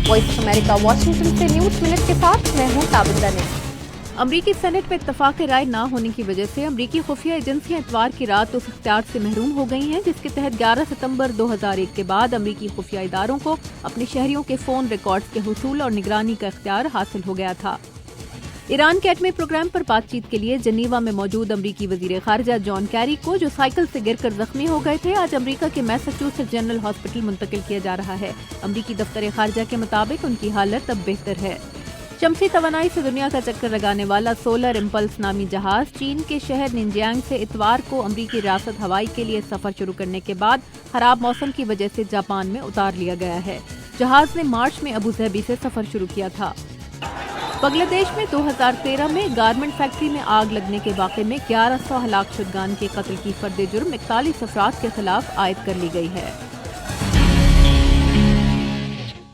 Voice America Washington से news minute के साथ मैं हूं ताबिंदा ने। अमरीकी सेनेट में इत्तफाक राय न होने की वजह से अमरीकी खुफिया एजेंसियां इतवार की रात उस इख्तियार से महरूम हो गई हैं जिसके तहत 11 सितंबर 2001 के बाद अमरीकी खुफिया इदारों को अपने शहरियों के फोन रिकॉर्ड्स के हुसूल और निगरानी का इख्तियार हासिल हो गया था। ईरान के एटमी प्रोग्राम पर बातचीत के लिए जनीवा में मौजूद अमरीकी वजीर खारजा जॉन कैरी को, जो साइकिल से गिरकर जख्मी हो गए थे, आज अमरीका के मैसाचुसेट्स जनरल हॉस्पिटल मुंतकिल किया जा रहा है। अमरीकी दफ्तर खारजा के मुताबिक उनकी हालत अब बेहतर है। शमसी तवानाई से दुनिया का चक्कर लगाने वाला सोलर इम्पल्स नामी जहाज चीन के शहर निंजियांग से इतवार को अमरीकी रियासत हवाई के लिए सफर शुरू करने के बाद खराब मौसम की वजह से जापान में उतार लिया गया है। जहाज ने मार्च में अबू धाबी से सफर शुरू किया था। बांग्लादेश में 2013 में गारमेंट फैक्ट्री में आग लगने के वाक़े में 1100 हलाक शुदगान के कत्ल की फर्द जुर्म 41 अफराद के खिलाफ आयद कर ली गई है।